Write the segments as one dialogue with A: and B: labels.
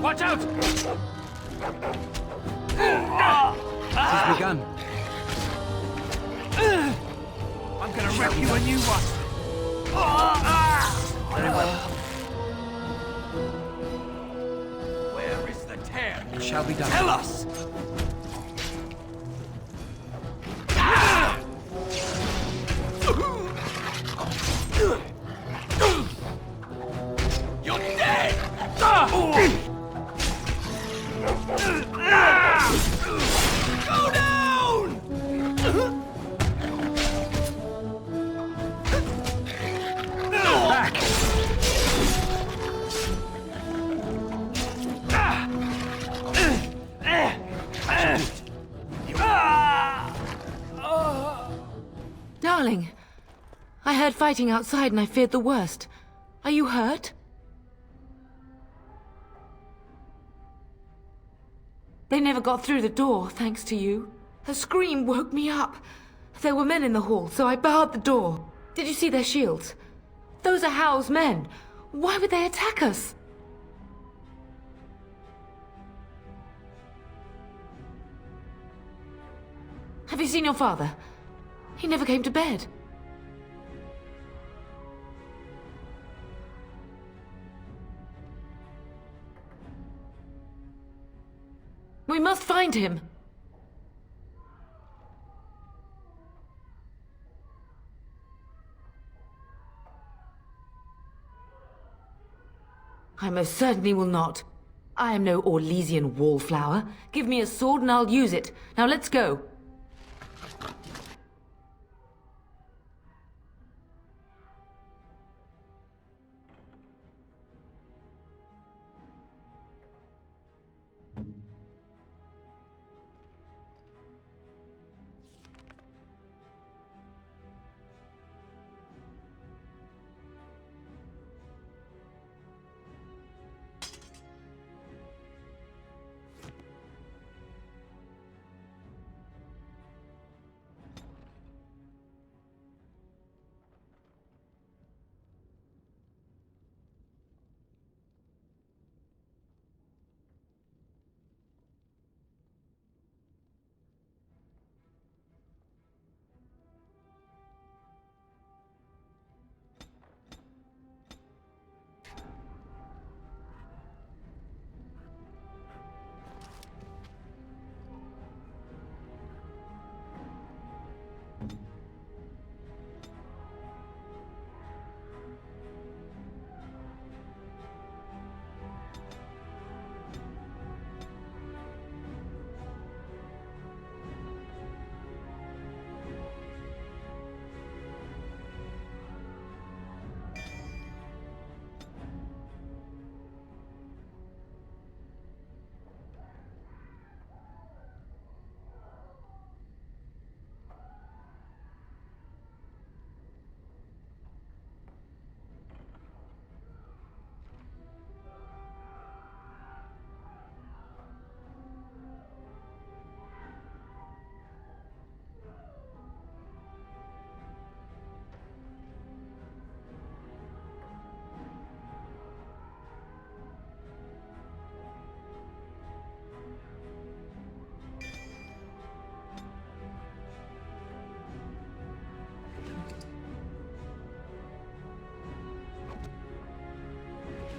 A: Watch out!
B: It's begun.
A: I'm gonna wreck you a new one.
B: Very well.
A: Where is the tear?
B: It shall be done.
A: Tell us! You're dead! Go down!
B: Back!
C: Darling, I heard fighting outside and I feared the worst. Are you hurt? They never got through the door, thanks to you. Her scream woke me up. There were men in the hall, so I barred the door. Did you see their shields? Those are Howe's men. Why would they attack us? Have you seen your father? He never came to bed. We must find him. I most certainly will not. I am no Orlesian wallflower. Give me a sword and I'll use it. Now let's go.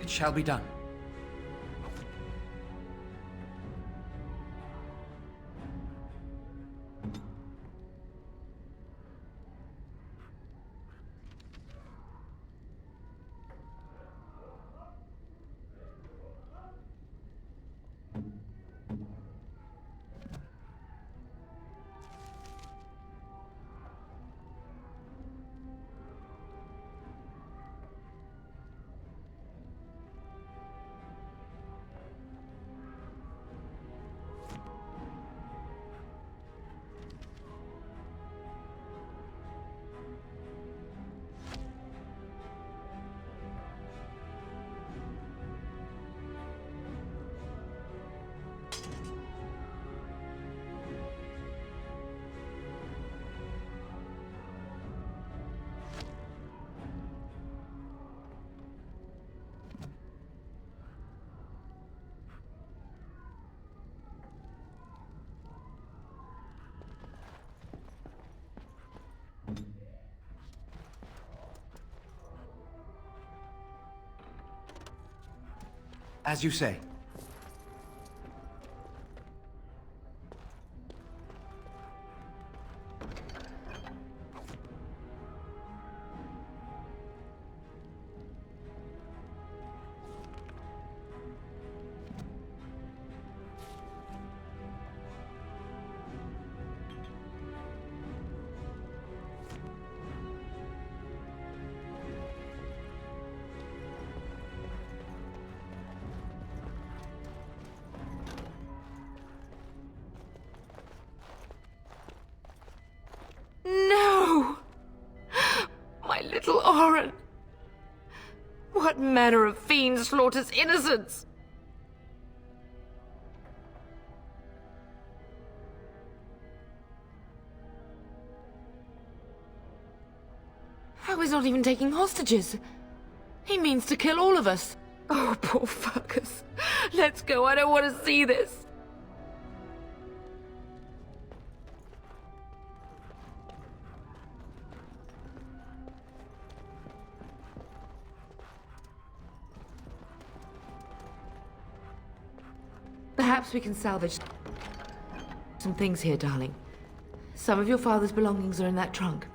B: It shall be done. As you say.
C: No! My little Oren! What manner of fiend slaughters innocents? Oh, he's not even taking hostages. He means to kill all of us. Oh, poor Fergus. Let's go, I don't want to see this. Perhaps we can salvage some things here, darling. Some of your father's belongings are in that trunk.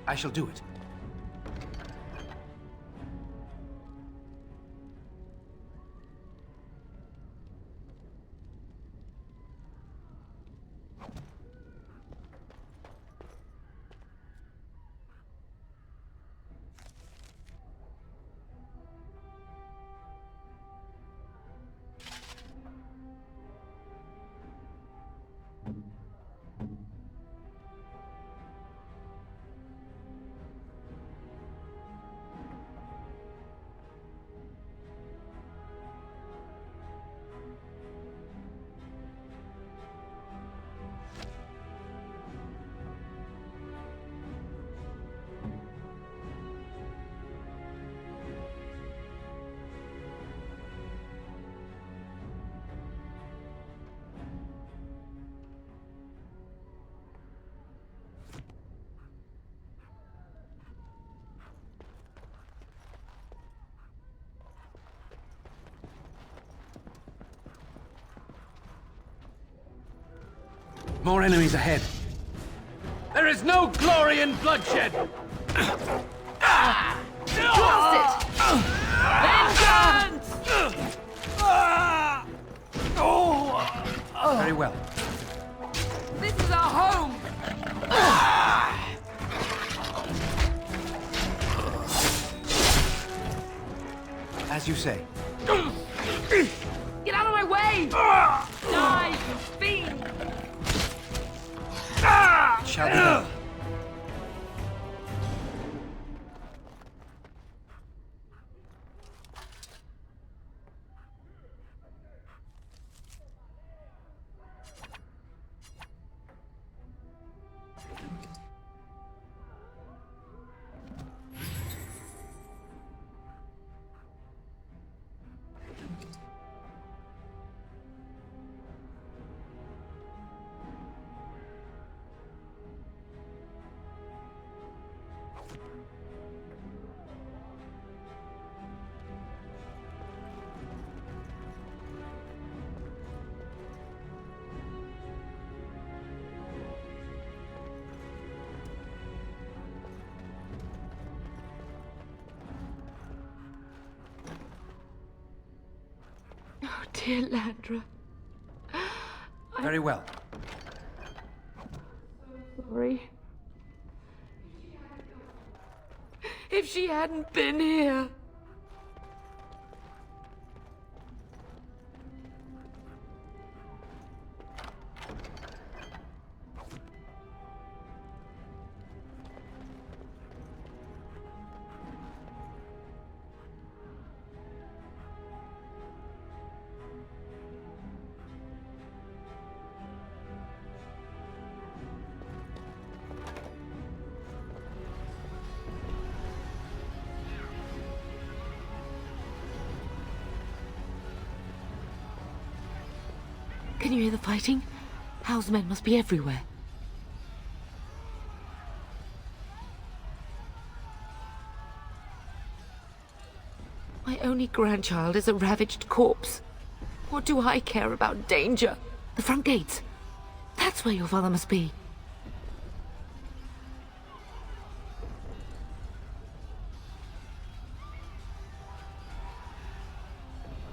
B: I shall do it. More enemies ahead.
A: There is no glory in bloodshed!
C: Blast it! Vengeance!
B: Very well.
C: This is our home!
B: As you say.
C: Get out of my way! Die, you fiend!
B: Shall be done.
C: Oh, dear Landra.
B: Very well.
C: Sorry. If she hadn't been here. Can you hear the fighting? Hal's men must be everywhere. My only grandchild is a ravaged corpse. What do I care about danger? The front gates. That's where your father must be.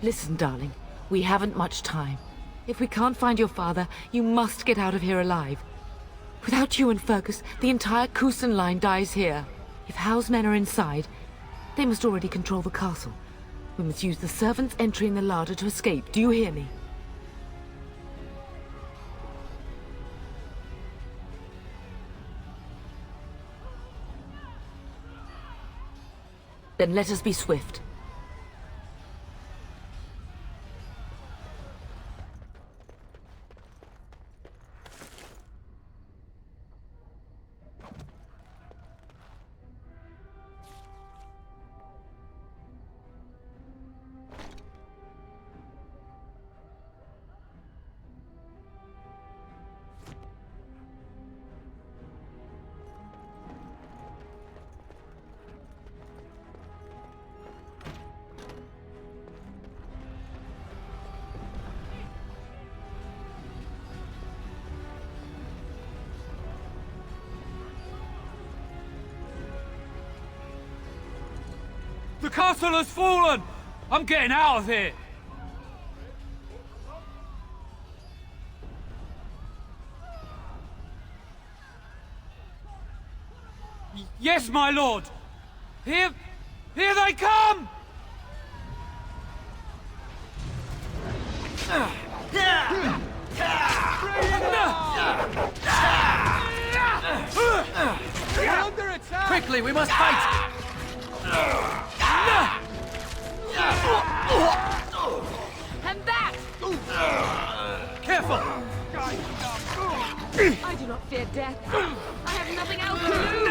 C: Listen, darling. We haven't much time. If we can't find your father, you must get out of here alive. Without you and Fergus, the entire Kusen line dies here. If Hal's men are inside, they must already control the castle. We must use the servants' entry in the larder to escape. Do you hear me? Then let us be swift.
A: The castle has fallen! I'm getting out of here! Yes, my lord! Here they come!
B: Quickly, we must fight!
C: And that!
B: Careful!
C: I do not fear death. I have nothing else to lose.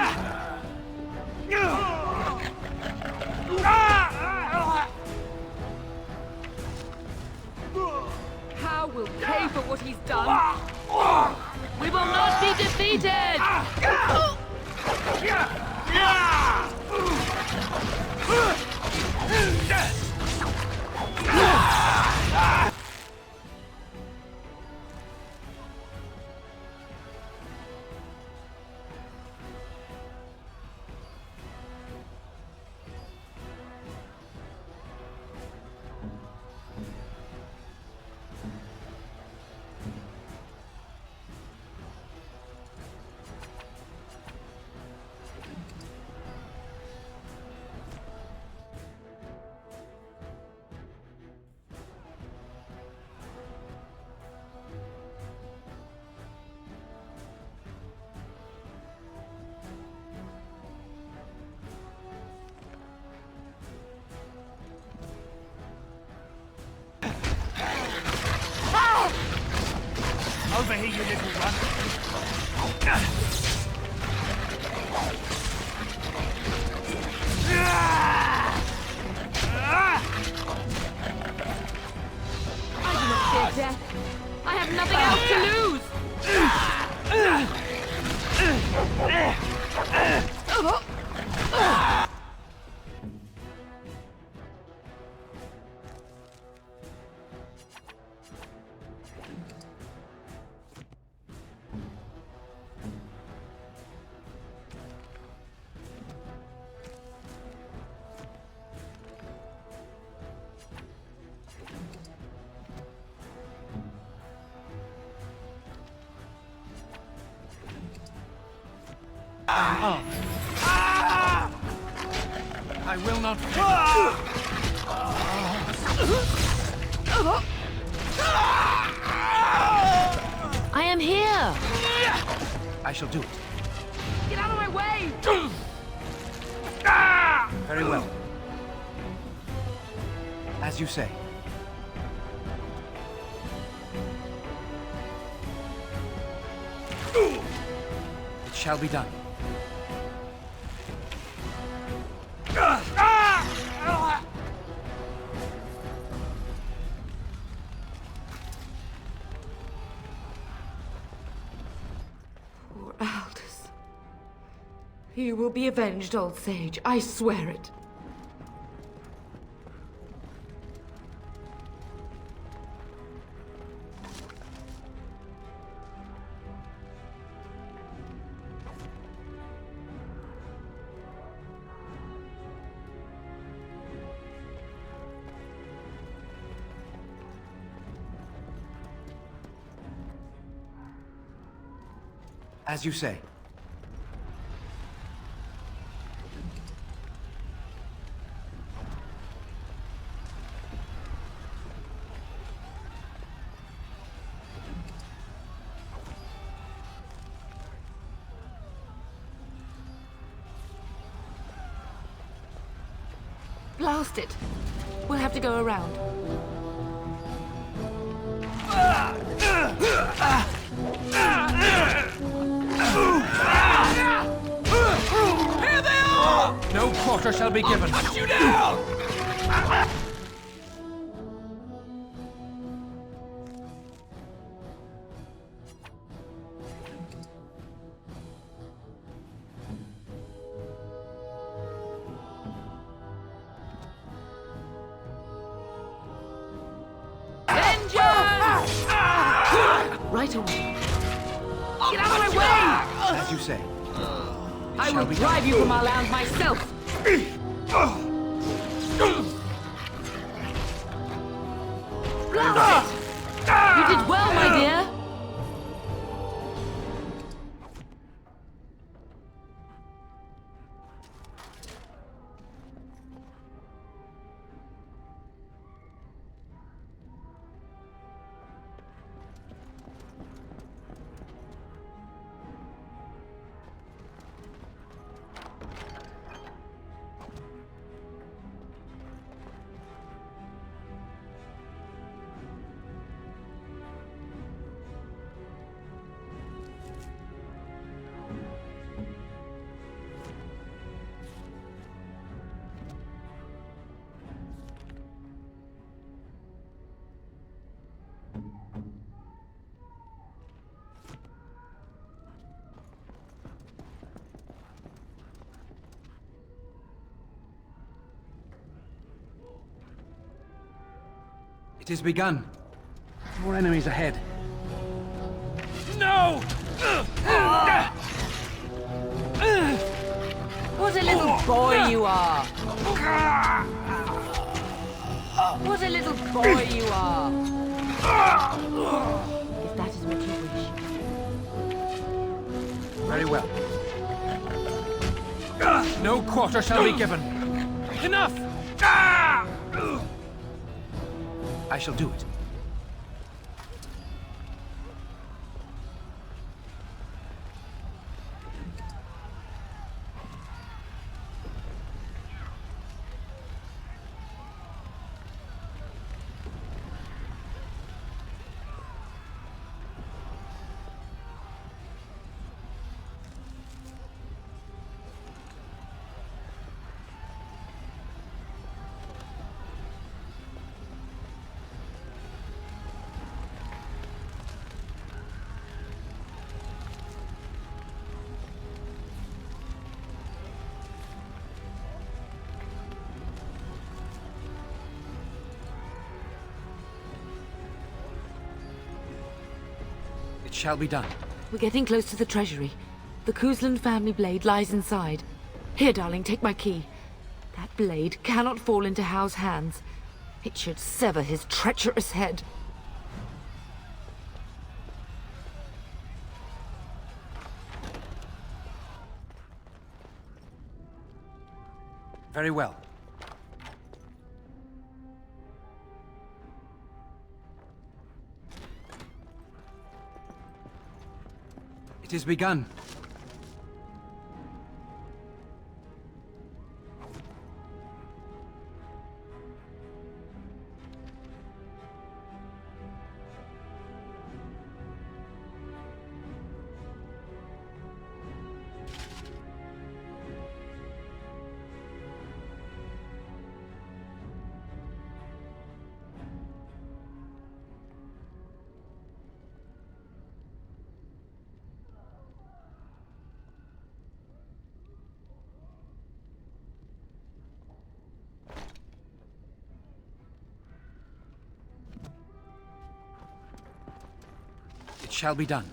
C: How will pay for what he's done? We will not be defeated!
A: Over here, you little one.
C: I do not fear death. I have nothing else to lose.
B: I will not.
C: I am here.
B: I shall do it.
C: Get out of my way.
B: Very well. As you say. It shall be done.
C: You will be avenged, old sage. I swear it.
B: As you say.
C: Blast it. We'll have to go around.
A: Here they are!
B: No quarter shall be given.
A: Cut you down!
C: Right away. Get out of my way!
B: As you say.
C: I will drive you from our land myself! Blast it! You did well, my dear!
B: It is begun. More enemies ahead.
A: No!
C: What a little boy you are! What a little boy you are! If that is what you wish.
B: Very well. No quarter shall be given.
A: Enough!
B: I shall do it. It shall be done.
C: We're getting close to the treasury. The Kuzland family blade lies inside. Here, darling, take my key. That blade cannot fall into Hao's hands. It should sever his treacherous head.
B: Very well. It is begun. shall be done.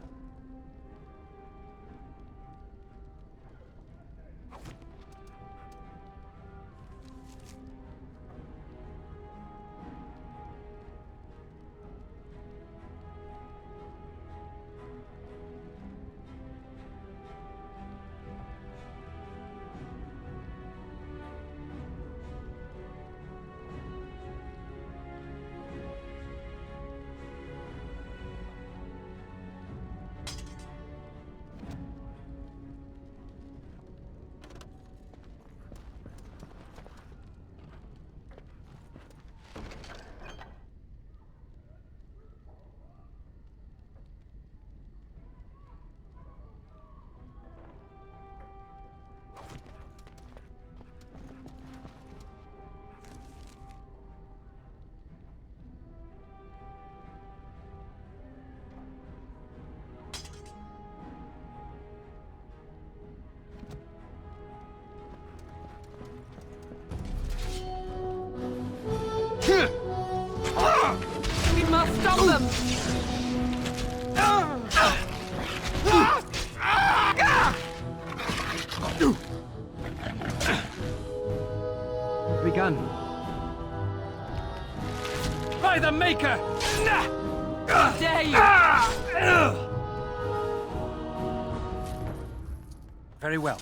C: We must stop them!
B: Begun.
A: By the Maker!
C: How dare you!
B: Very well.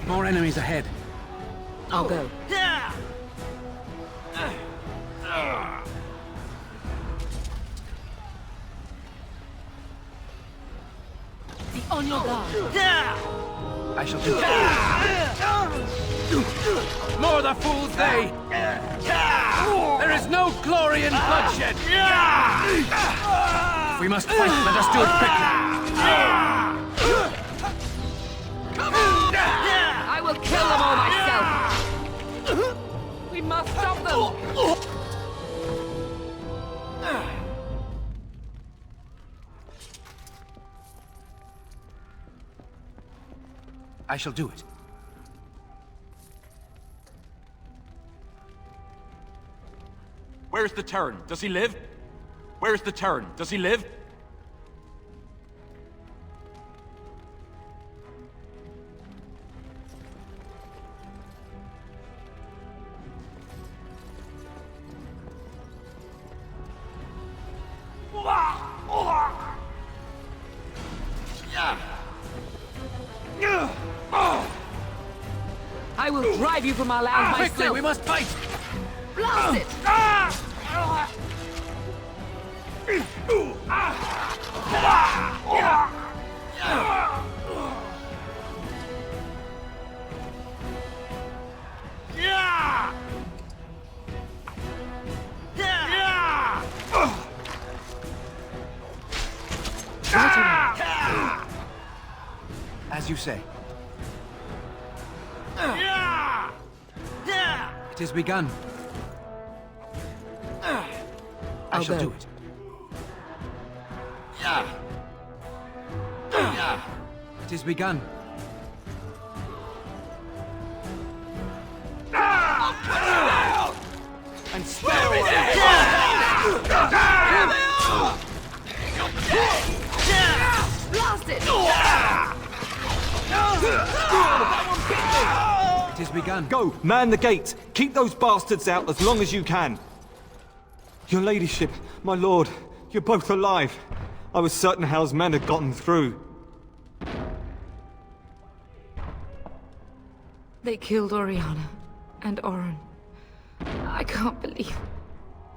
B: More enemies ahead.
C: I'll go. Be on your guard.
B: I shall do it.
A: More the fools they! There is no glory in bloodshed!
B: If we must fight, let us do it quickly.
C: I will kill them all myself! We must stop them!
B: I shall do it.
D: Where's the Terran? Does he live? Where's the Terran? Does he live?
C: I will drive you from our land
B: Quickly,
C: myself!
B: we must fight!
C: Blast it!
B: As you say. It is begun. I shall do it. It is begun.
D: And spare away!
B: It has begun.
E: Go, man the gate. Keep those bastards out as long as you can. Your ladyship, my lord, you're both alive. I was certain Hal's men had gotten through.
C: They killed Oriana and Oren. I can't believe...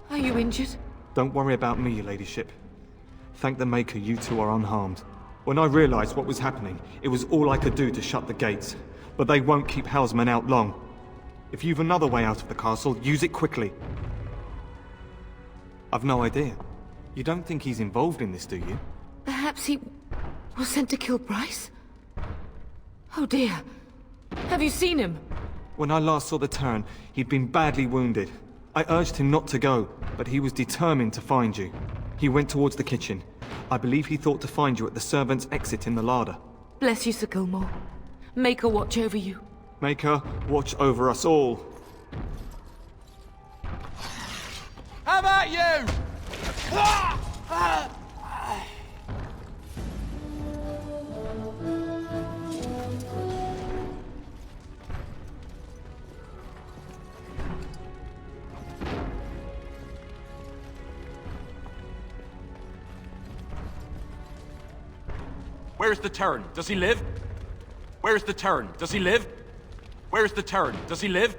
C: Are you injured?
E: Don't worry about me, your ladyship. Thank the Maker you two are unharmed. When I realized what was happening, it was all I could do to shut the gates. But they won't keep Hal's men out long. If you've another way out of the castle, use it quickly. I've no idea. You don't think he's involved in this, do you?
C: Perhaps he was sent to kill Bryce? Oh dear. Have you seen him?
E: When I last saw the Terran, he'd been badly wounded. I urged him not to go, but he was determined to find you. He went towards the kitchen. I believe he thought to find you at the servants' exit in the larder.
C: Bless you, Sir Gilmore. Make her watch over you.
E: Make her watch over us all.
A: How about you?
D: Where's the Terran? Does he live? Where's the Terran? Does he live? Where's the Terran? Does he live?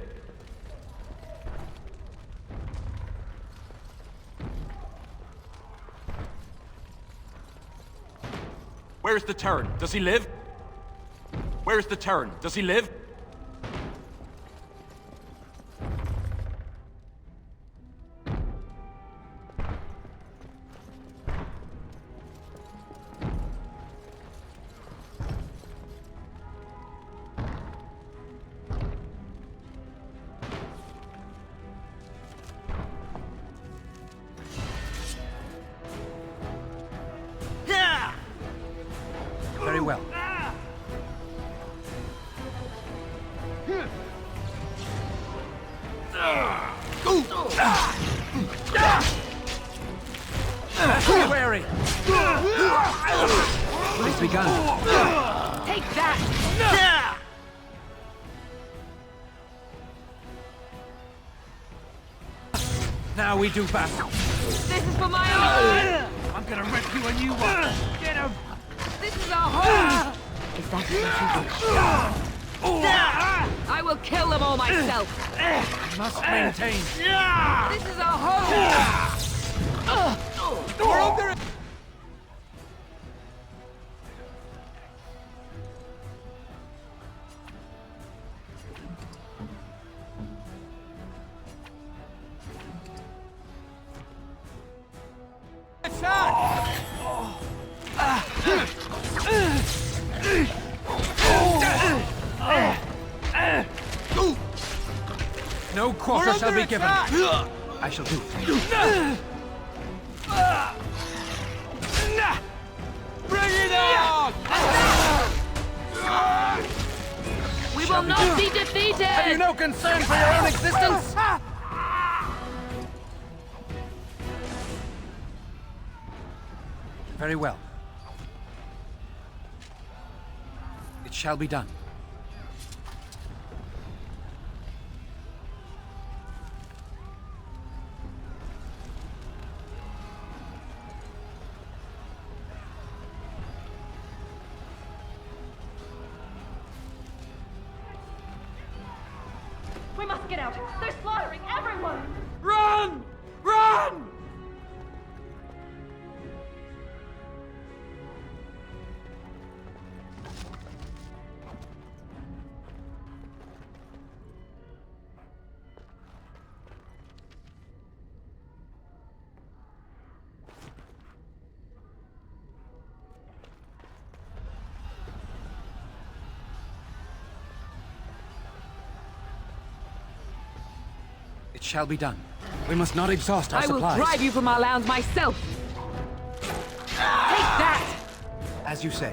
D: Where's the Terran? Does he live? Where's the Terran? Does he live?
B: Very well. Be wary. It's begun.
C: Take that!
B: Now we do battle.
C: This is for my own!
B: I'm gonna rip you a new one. Get him.
C: This is our home! If that is what you wish. I will kill them all myself!
B: Must maintain.
C: This is our home!
A: We're under it!
B: No quarter shall be given. I shall do.
A: Bring it on!
C: We will not be defeated!
B: Have you no concern for your own existence? Very well. It shall be done.
F: We must get out! They're slaughtering everyone!
A: Run! Run!
B: It shall be done. We must not exhaust our
C: I will
B: supplies.
C: drive you from our lands myself! Take that!
B: As you say.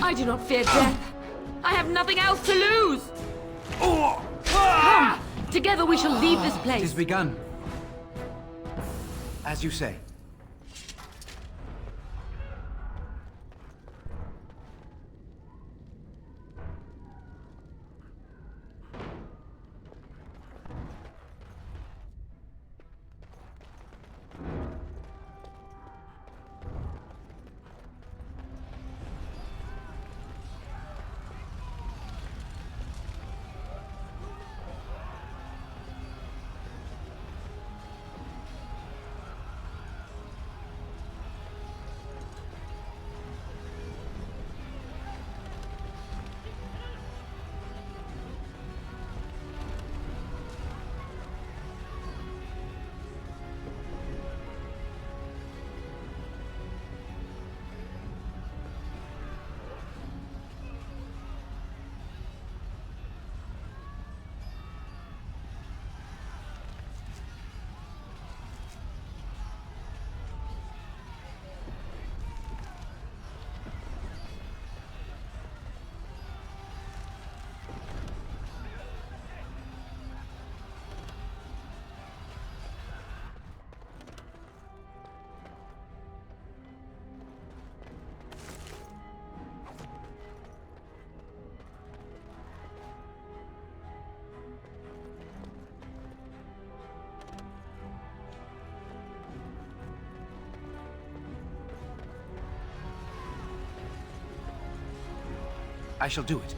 C: I do not fear death. I have nothing else to lose. Come, Together we shall leave this
B: It
C: place.
B: has begun. As you say. I shall do it.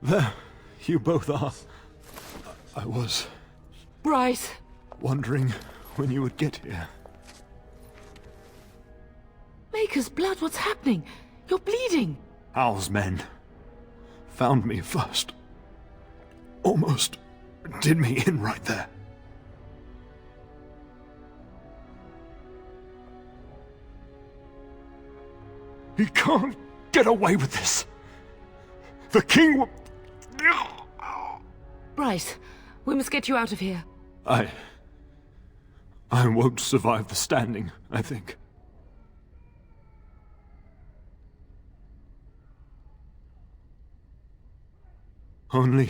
G: There, you both are. I was
C: Bryce!
G: wondering when you would get here.
C: Maker's blood, what's happening? You're bleeding!
G: Hal's men found me first. Almost did me in right there. He can't get away with this. The king will...
C: Bryce, we must get you out of here.
G: I won't survive the standing, I think. Only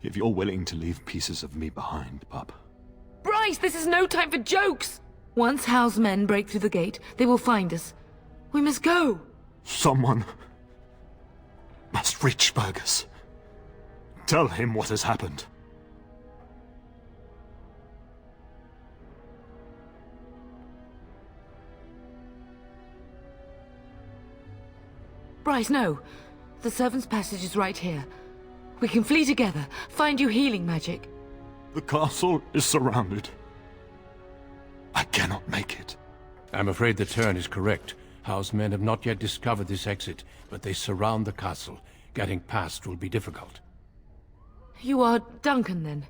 G: if you're willing to leave pieces of me behind, pup.
C: Bryce, this is no time for jokes! Once Hal's men break through the gate, they will find us. We must go!
G: Someone must reach Fergus. Tell him what has happened.
C: Bryce, no. The servant's passage is right here. We can flee together, find you healing magic.
G: The castle is surrounded. I cannot make it.
A: I'm afraid the turn is correct. House men have not yet discovered this exit, but they surround the castle. Getting past will be difficult.
C: You are Duncan, then?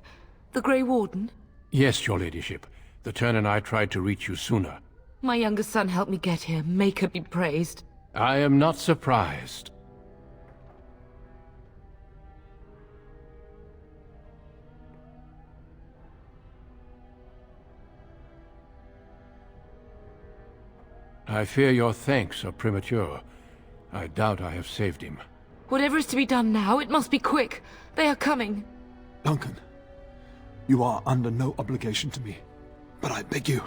C: The Grey Warden?
A: Yes, your ladyship. The turn and I tried to reach you sooner.
C: My youngest son helped me get here. Maker be praised.
A: I am not surprised. I fear your thanks are premature. I doubt I have saved him.
C: Whatever is to be done now, it must be quick. They are coming.
G: Duncan, you are under no obligation to me, but I beg you,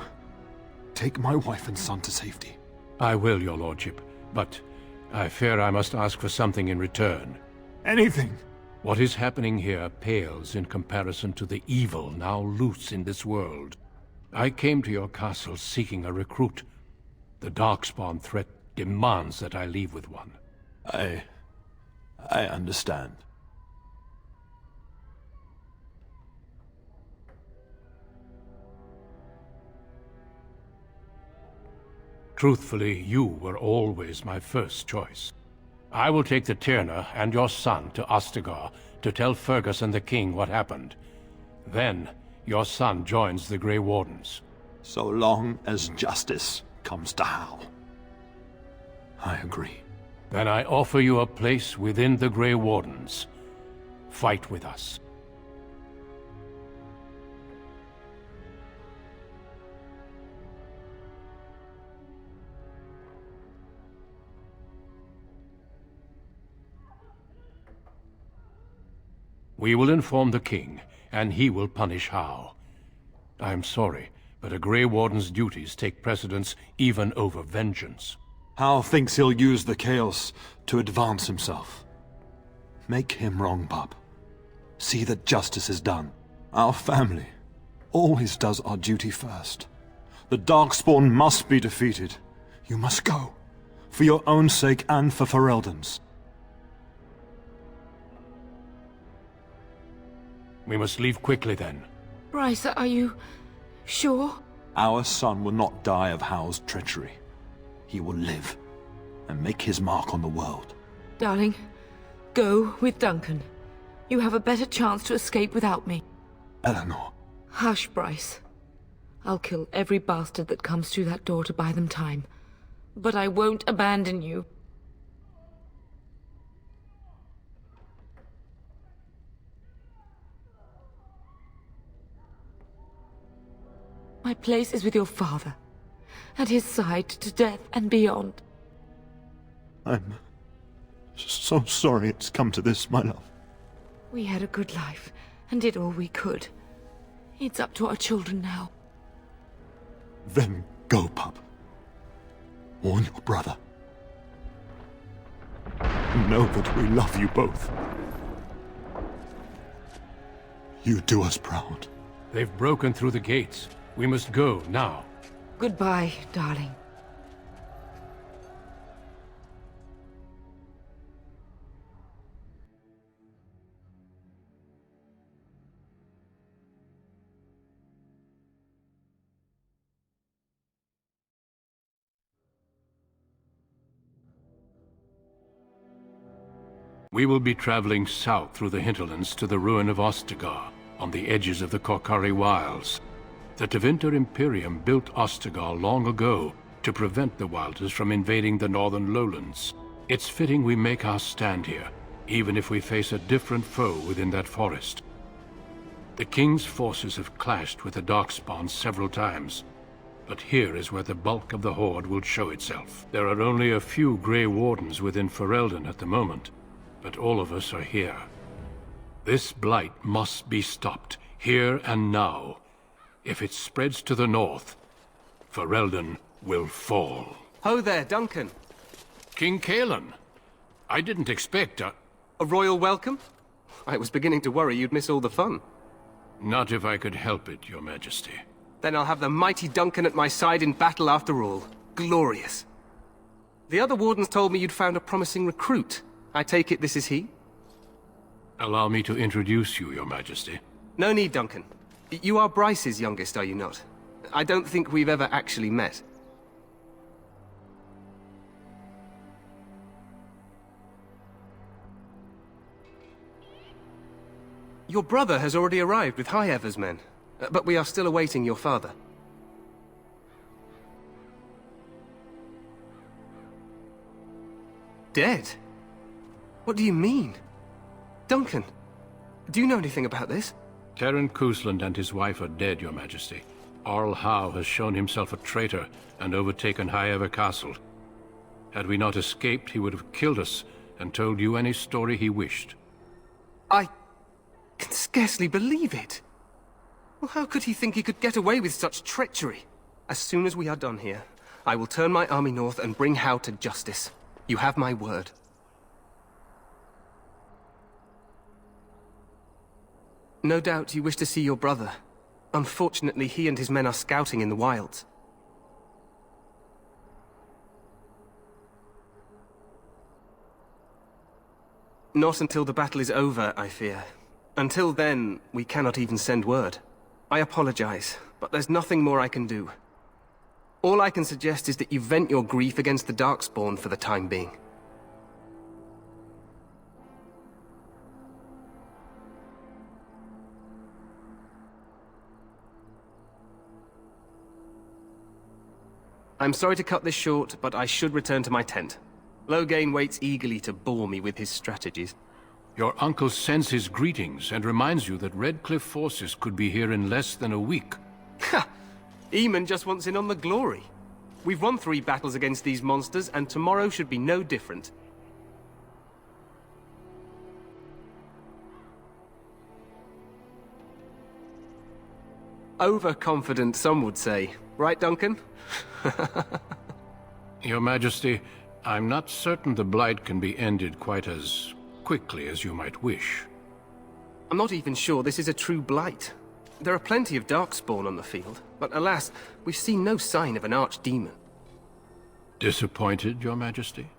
G: take my wife and son to safety.
A: I will, your lordship, but I fear I must ask for something in return.
G: Anything!
A: What is happening here pales in comparison to the evil now loose in this world. I came to your castle seeking a recruit. The Darkspawn threat demands that I leave with one.
G: I understand.
A: Truthfully, you were always my first choice. I will take the Tyrna and your son to Ostagar to tell Fergus and the king what happened. Then, your son joins the Grey Wardens.
G: So long as justice comes to Hal. I agree.
A: Then I offer you a place within the Grey Wardens. Fight with us. We will inform the king, and he will punish Hal. I am sorry, but a Grey Warden's duties take precedence even over vengeance.
G: Hal thinks he'll use the chaos to advance himself. Make him wrong, bub. See that justice is done. Our family always does our duty first. The Darkspawn must be defeated. You must go. For your own sake and for Ferelden's.
A: We must leave quickly then.
C: Bryce, are you sure?
G: Our son will not die of Hal's treachery. He will live and make his mark on the world.
C: Darling, go with Duncan. You have a better chance to escape without me.
G: Eleanor.
C: Hush, Bryce. I'll kill every bastard that comes through that door to buy them time. But I won't abandon you. My place is with your father. At his side to death and beyond.
G: I'm so sorry it's come to this, my love.
C: We had a good life and did all we could. It's up to our children now.
G: Then go, pup. Warn your brother. Know that we love you both. You do us proud.
A: They've broken through the gates. We must go now.
C: Goodbye, darling.
A: We will be traveling south through the hinterlands to the ruin of Ostagar, on the edges of the Korkari Wilds. The Tevinter Imperium built Ostagar long ago to prevent the Wilders from invading the northern lowlands. It's fitting we make our stand here, even if we face a different foe within that forest. The King's forces have clashed with the Darkspawn several times, but here is where the bulk of the Horde will show itself. There are only a few Grey Wardens within Ferelden at the moment, but all of us are here. This blight must be stopped, here and now. If it spreads to the north, Ferelden will fall.
B: Ho there, Duncan.
A: King Cailan, I didn't expect
B: A royal welcome? I was beginning to worry you'd miss all the fun.
A: Not if I could help it, Your Majesty.
B: Then I'll have the mighty Duncan at my side in battle after all. Glorious. The other wardens told me you'd found a promising recruit. I take it this is he?
A: Allow me to introduce you, Your Majesty.
B: No need, Duncan. You are Bryce's youngest, are you not? I don't think we've ever actually met. Your brother has already arrived with High Ever's men, but we are still awaiting your father. Dead? What do you mean? Duncan, do you know anything about this?
A: Terran Cousland and his wife are dead, Your Majesty. Arl Howe has shown himself a traitor and overtaken High Ever Castle. Had we not escaped, he would have killed us and told you any story he wished.
B: I can scarcely believe it. Well, how could he think he could get away with such treachery? As soon as we are done here, I will turn my army north and bring Howe to justice. You have my word. No doubt you wish to see your brother. Unfortunately, he and his men are scouting in the wilds. Not until the battle is over, I fear. Until then, we cannot even send word. I apologize, but there's nothing more I can do. All I can suggest is that you vent your grief against the Darkspawn for the time being. I'm sorry to cut this short, but I should return to my tent. Loghain waits eagerly to bore me with his strategies.
A: Your uncle sends his greetings and reminds you that Redcliffe forces could be here in less than a week.
B: Ha! Eamon just wants in on the glory. We've won 3 battles against these monsters, and tomorrow should be no different. Overconfident, some would say. Right, Duncan?
A: Your Majesty, I'm not certain the Blight can be ended quite as quickly as you might wish.
B: I'm not even sure this is a true blight. There are plenty of Darkspawn on the field, but alas, we've seen no sign of an archdemon.
A: Disappointed, Your Majesty?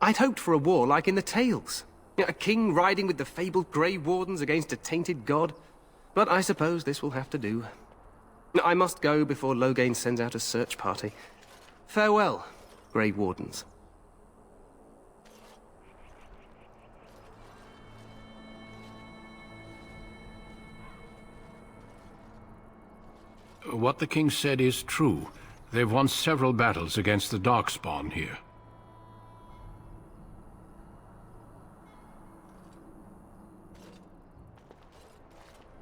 B: I'd hoped for a war like in the tales. A king riding with the fabled Grey Wardens against a tainted god. But I suppose this will have to do. I must go before Loghain sends out a search party. Farewell, Grey Wardens.
A: What the king said is true. They've won several battles against the Darkspawn here.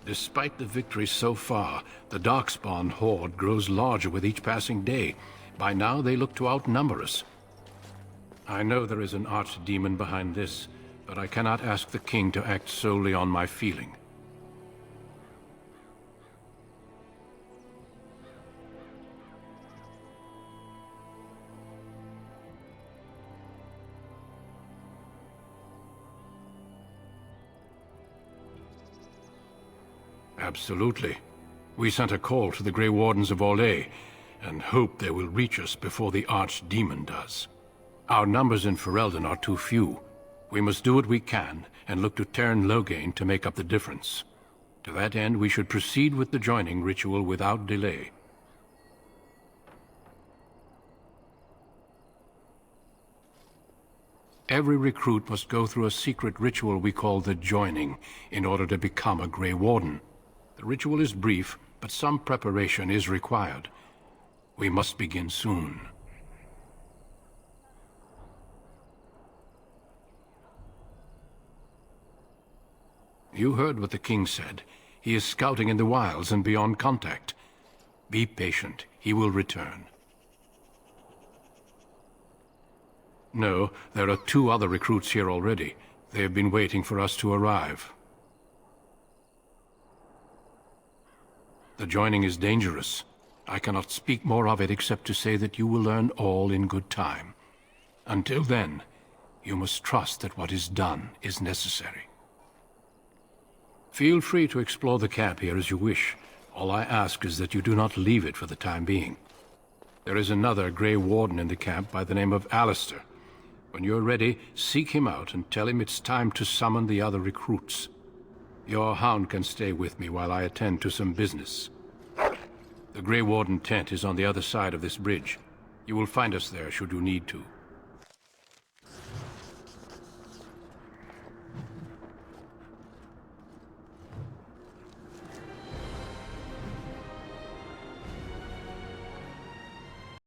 A: Despite the victory so far, the Darkspawn horde grows larger with each passing day. By now, they look to outnumber us. I know there is an archdemon behind this, but I cannot ask the king to act solely on my feeling. Absolutely. We sent a call to the Grey Wardens of Orlais, and hope they will reach us before the Archdemon does. Our numbers in Ferelden are too few. We must do what we can, and look to Teyrn Loghain to make up the difference. To that end, we should proceed with the joining ritual without delay. Every recruit must go through a secret ritual we call the joining, in order to become a Grey Warden. The ritual is brief, but some preparation is required. We must begin soon. You heard what the king said. He is scouting in the wilds and beyond contact. Be patient. He will return. No, there are 2 other recruits here already. They have been waiting for us to arrive. The joining is dangerous. I cannot speak more of it except to say that you will learn all in good time. Until then, you must trust that what is done is necessary. Feel free to explore the camp here as you wish. All I ask is that you do not leave it for the time being. There is another Grey Warden in the camp by the name of Alistair. When you're ready, seek him out and tell him it's time to summon the other recruits. Your hound can stay with me while I attend to some business. The Grey Warden tent is on the other side of this bridge. You will find us there should you need to.